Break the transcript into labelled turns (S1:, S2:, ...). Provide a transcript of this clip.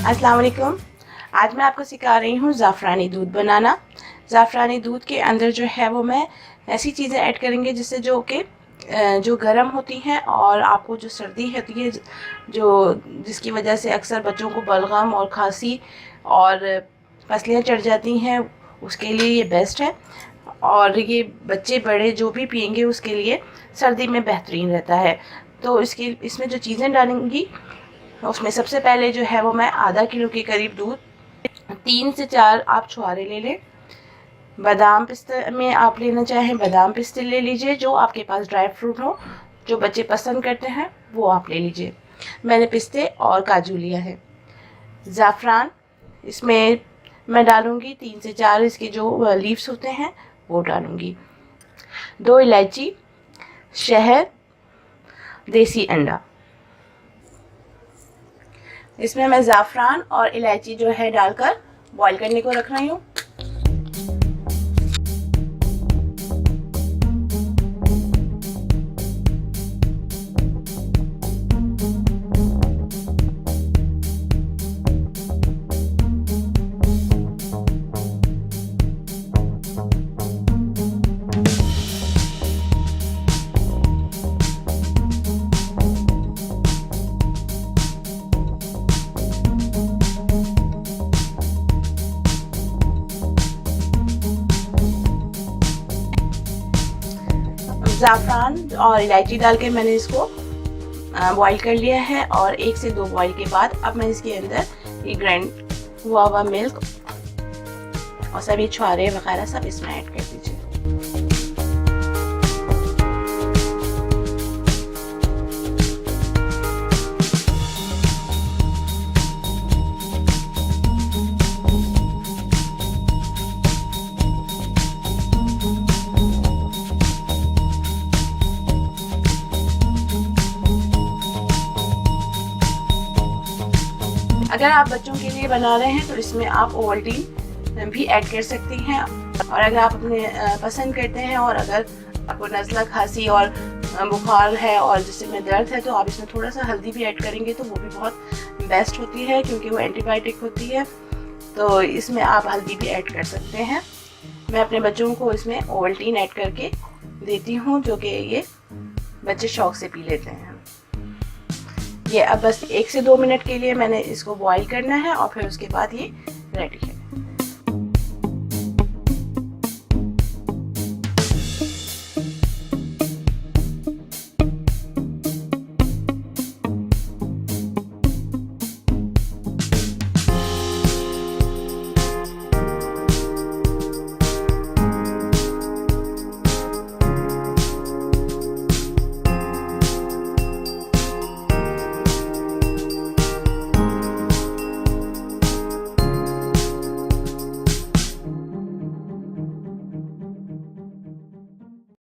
S1: अस्सलाम वालेकुम। आज मैं आपको सिखा रही हूँ ज़ाफ़रानी दूध बनाना। ज़ाफ़रानी दूध के अंदर जो है वो मैं ऐसी चीज़ें ऐड करेंगे जिससे जो गर्म होती हैं और आपको जो सर्दी होती है जो जिसकी वजह से अक्सर बच्चों को बलगम और खांसी और पसलियाँ चढ़ जाती हैं, उसके लिए ये बेस्ट है। और ये बच्चे बड़े जो भी पियेंगे उसके लिए सर्दी में बेहतरीन रहता है। तो इसमें जो चीज़ें डालेंगी उसमें सबसे पहले जो है वो मैं आधा किलो के करीब दूध, 3 से 4 आप छुहारे ले लें। बादाम पिस्ते में आप लेना चाहें बादाम पिस्ते ले लीजिए, जो आपके पास ड्राई फ्रूट हो, जो बच्चे पसंद करते हैं वो आप ले लीजिए। मैंने पिस्ते और काजू लिया है। ज़ाफ़रान इसमें मैं डालूँगी 3 से 4 इसके जो लीव्स होते हैं वो डालूँगी। 2 इलायची, शहद, देसी अंडा। इसमें मैं ज़ाफ़रान और इलायची जो है डालकर बॉईल करने को रख रही हूँ। ज़ाफ़रान और इलायची डाल के मैंने इसको बॉईल कर लिया है और 1 से 2 बॉईल के बाद अब मैं इसके अंदर ये ग्राइंड हुआ मिल्क और सभी छुहारे वगैरह सब इसमें ऐड कर दीजिए। अगर आप बच्चों के लिए बना रहे हैं तो इसमें आप ओवल्टीन भी ऐड कर सकती हैं। और अगर आप अपने पसंद करते हैं और अगर आपको नज़ला, खांसी और बुखार है और जिसमें दर्द है तो आप इसमें थोड़ा सा हल्दी भी ऐड करेंगे तो वो भी बहुत बेस्ट होती है, क्योंकि वो एंटीबायोटिक होती है। तो इसमें आप हल्दी भी ऐड कर सकते हैं। मैं अपने बच्चों को इसमें ओवल्टीन ऐड करके देती हूँ, जो कि ये बच्चे शौक से पी लेते हैं। ये अब बस 1 से 2 मिनट के लिए मैंने इसको बॉईल करना है और फिर उसके बाद ये रेडी है।